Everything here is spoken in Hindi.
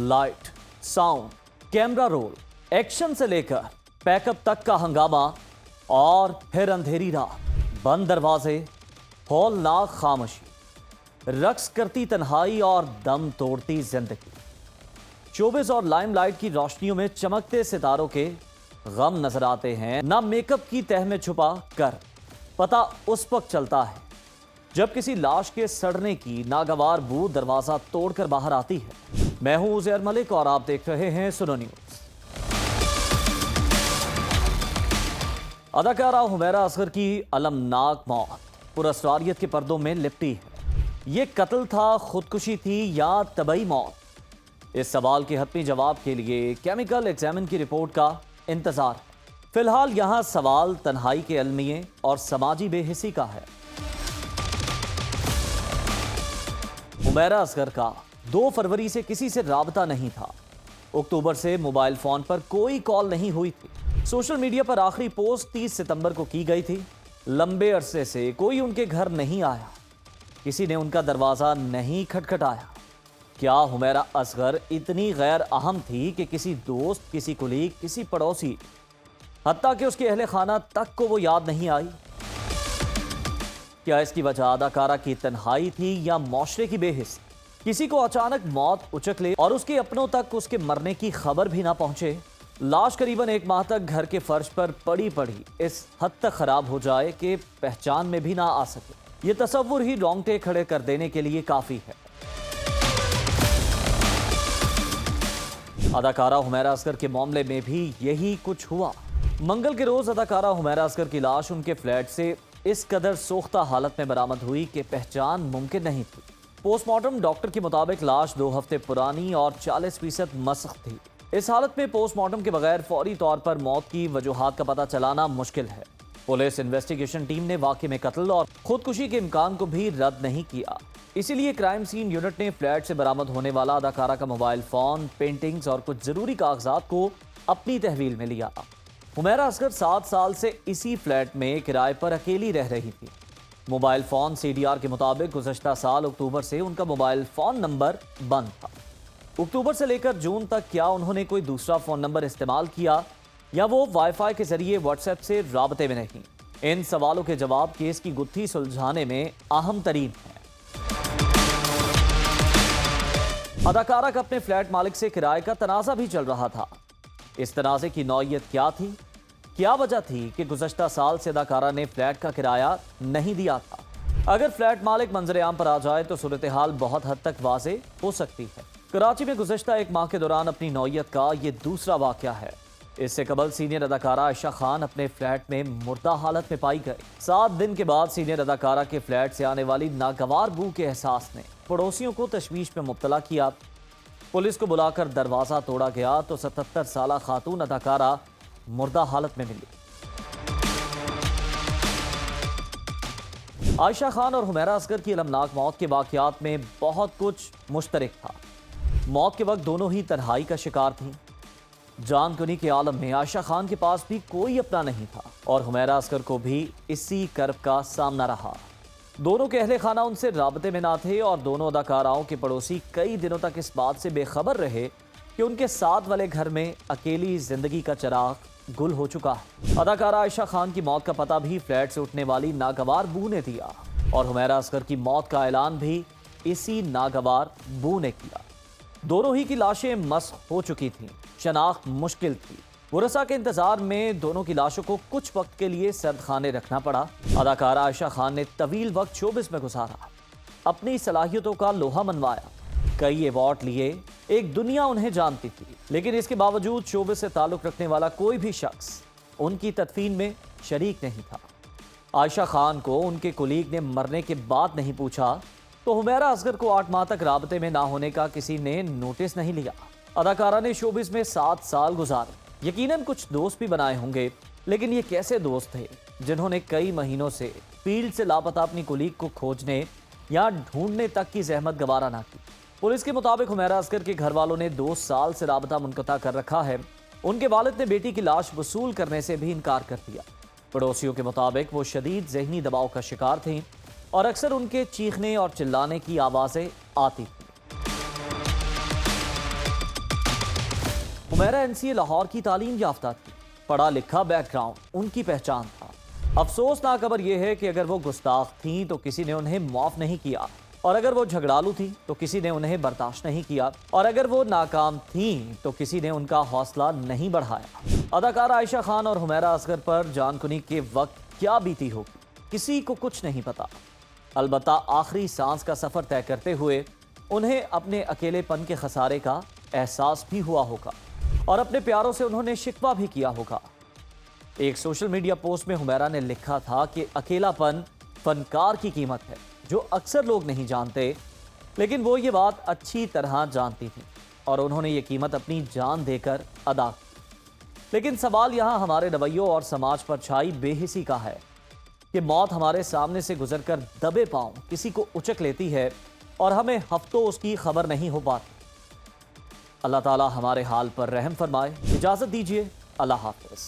Light, sound, camera roll, action से लेकर पैकअप तक का हंगामा और फिर अंधेरी रात, बंद दरवाजे, हौलनाक खामोशी, रक्स करती तन्हाई और दम तोड़ती जिंदगी। शोबिस और लाइमलाइट की रोशनियों में चमकते सितारों के गम नजर आते हैं। ना मेकअप की तह में छुपा कर पता उस वक्त चलता है जब किसी लाश के सड़ने की नागवार बू दरवाजा तोड़कर बाहर आती है। मैं हूं उज़ैर मलिक और आप देख रहे हैं सुनो न्यूज़। अदाकारा हुमैरा असगर की अलमनाक मौत पुरस्कारियत के पर्दों में लिपटी है। ये कत्ल था, खुदकुशी थी या तबई मौत? इस सवाल के हतमी जवाब के लिए केमिकल एग्जामिन की रिपोर्ट का इंतजार है। फिलहाल यहां सवाल तन्हाई के अलमिए और समाजी बेहिसी का है। हुमैरा असगर का 2 फरवरी से किसी से राबता नहीं था। अक्टूबर से मोबाइल फोन पर कोई कॉल नहीं हुई थी। सोशल मीडिया पर आखिरी पोस्ट 30 सितंबर को की गई थी। लंबे अरसे से कोई उनके घर नहीं आया, किसी ने उनका दरवाजा नहीं खटखटाया। क्या हुमैरा असगर इतनी गैर अहम थी कि किसी दोस्त, किसी कुलीग, किसी पड़ोसी, हत्ता कि उसके अहले खाना तक को वो याद नहीं आई? क्या इसकी वजह अदाकारा की तन्हाई थी या मौशरे की बेहिस? किसी को अचानक मौत उचक ले और उसके अपनों तक उसके मरने की खबर भी ना पहुंचे। लाश करीबन 1 माह तक घर के फर्श पर पड़ी पड़ी इस हद तक खराब हो जाए कि पहचान में भी ना आ सके। ये तसव्वुर ही रोंगटे खड़े कर देने के लिए काफी है। अदाकारा हुमैरा असगर के मामले में भी यही कुछ हुआ। मंगल के रोज अदाकारा हुमैरा असगर की लाश उनके फ्लैट से इस कदर सोख्ता हालत में बरामद हुई कि पहचान मुमकिन नहीं थी। पोस्टमार्टम डॉक्टर के मुताबिक लाश 2 हफ्ते पुरानी और 40% मसख थी। इस हालत में पोस्टमार्टम के बगैर फौरी तौर पर मौत की वजूहात का पता चलाना मुश्किल है। पुलिस इन्वेस्टिगेशन टीम ने वाकये में कत्ल और खुदकुशी के इम्कान को भी रद्द नहीं किया। इसीलिए क्राइम सीन यूनिट ने फ्लैट से बरामद होने वाला अदाकारा का मोबाइल फोन, पेंटिंग्स और कुछ जरूरी कागजात को अपनी तहवील में लिया। हुमैरा असगर 7 साल से इसी फ्लैट में किराए पर अकेली रह रही थी। मोबाइल फोन CDR के मुताबिक गुज़श्ता साल अक्टूबर से उनका मोबाइल फोन नंबर बंद था। अक्टूबर से लेकर जून तक क्या उन्होंने कोई दूसरा फोन नंबर इस्तेमाल किया या वो वाईफाई के जरिए व्हाट्सएप से राबते में नहीं? इन सवालों के जवाब केस की गुत्थी सुलझाने में अहम तरीन है। अदाकारा का अपने फ्लैट मालिक से किराए का तनाज़ा भी चल रहा था। इस तनाज़े की नौयत क्या थी? क्या वजह थी कि गुज़श्ता साल से अदाकारा ने फ्लैट का किराया नहीं दिया था? अगर फ्लैट मालिक मंजर-ए-आम पर आ जाए तो सूरत हाल बहुत हद तक वाज़े हो सकती है। कराची में गुज़श्ता 1 माह के दौरान अपनी नौयत का ये दूसरा वाक़या है। इससे कबल सीनियर अदाकारा आयशा खान अपने फ्लैट में मुर्दा हालत में पाई गई। 7 दिन के बाद सीनियर अदाकारा के फ्लैट से आने वाली नागवार बू के एहसास ने पड़ोसियों को तशवीश में मुब्तला किया। पुलिस को बुलाकर दरवाजा तोड़ा गया तो 77 साला खातून अदाकारा मुर्दा हालत में मिली। आयशा खान और हुमैरा असगर की अलमनाक मौत के वाकयात में बहुत कुछ मुश्तरक था। मौत के वक्त दोनों ही तन्हाई का शिकार थीं। जानकुनी के आलम में आयशा खान के पास भी कोई अपना नहीं था और हुमैरा असगर को भी इसी कर्ब का सामना रहा। दोनों के अहले खाना उनसे राबते में ना थे और दोनों अदाकाराओं के पड़ोसी कई दिनों तक इस बात से बेखबर रहे कि उनके साथ वाले घर में अकेली जिंदगी का चिराग गुल हो चुका है। अदाकारा आयशा खान की मौत का पता भी फ्लैट से उठने वाली नागवार बू ने दिया और हुमैरा असगर की मौत का ऐलान भी इसी नागवार बू ने किया। दोनों ही की लाशें मस्ख हो चुकी थीं, शनाख्त मुश्किल थी। वरसा के इंतजार में दोनों की लाशों को कुछ वक्त के लिए सर्द खाने रखना पड़ा। अदाकारा आयशा खान ने तवील वक्त शोबिस में गुजारा, अपनी सलाहियतों का लोहा मनवाया, कई अवार्ड लिए, एक दुनिया उन्हें जानती थी। लेकिन इसके बावजूद शोबिस से ताल्लुक रखने वाला कोई भी शख्स उनकी तदफीन में शरीक नहीं था। आयशा खान को उनके कुलीग ने मरने के बाद नहीं पूछा तो हुमैरा असगर को 8 माह तक राबते में ना होने का किसी ने नोटिस नहीं लिया। अदाकारा ने शोबिस में 7 साल गुजारे। यकीनन कुछ दोस्त भी बनाए होंगे, लेकिन ये कैसे दोस्त थे जिन्होंने कई महीनों से फील्ड से लापता अपनी कुलीग को खोजने या ढूंढने तक की जहमत गवारा ना की। पुलिस के मुताबिक हुमैरा असगर के घर वालों ने 2 साल से राबता मुनक़ता कर रखा है। उनके वालिद ने बेटी की लाश वसूल करने से भी इनकार कर दिया। पड़ोसियों के मुताबिक वो शदीद ज़हनी दबाव का शिकार थीं और अक्सर उनके चीखने और चिल्लाने की आवाज़ें आती थीं। हुमैरा एनसीए लाहौर की तालीम याफ्ता थी, पढ़ा लिखा बैकग्राउंड उनकी पहचान था। अफसोसनाक खबर यह है कि अगर वो गुस्ताख थीं तो किसी ने उन्हें माफ नहीं किया, और अगर वो झगड़ालू थी तो किसी ने उन्हें बर्दाश्त नहीं किया, और अगर वो नाकाम थीं तो किसी ने उनका हौसला नहीं बढ़ाया। अदाकारा आयशा खान और हुमैरा असगर पर जानकुनी के वक्त क्या बीती होगी, किसी को कुछ नहीं पता। अलबत्ता आखिरी सांस का सफर तय करते हुए उन्हें अपने अकेलेपन के खसारे का एहसास भी हुआ होगा, और अपने प्यारों से उन्होंने शिकवा भी किया होगा। एक सोशल मीडिया पोस्ट में हुमैरा ने लिखा था कि अकेलापन फनकार की कीमत है, जो अक्सर लोग नहीं जानते, लेकिन वो ये बात अच्छी तरह जानती थी, और उन्होंने ये कीमत अपनी जान देकर अदा की। लेकिन सवाल यहाँ हमारे रवैयों और समाज पर छाई बेहिसी का है कि मौत हमारे सामने से गुजरकर दबे पांव किसी को उचक लेती है, और हमें हफ्तों उसकी खबर नहीं हो पाती। अल्लाह ताला हमारे हाल पर रहम फरमाए। इजाजत दीजिए, अल्लाह हाफिज।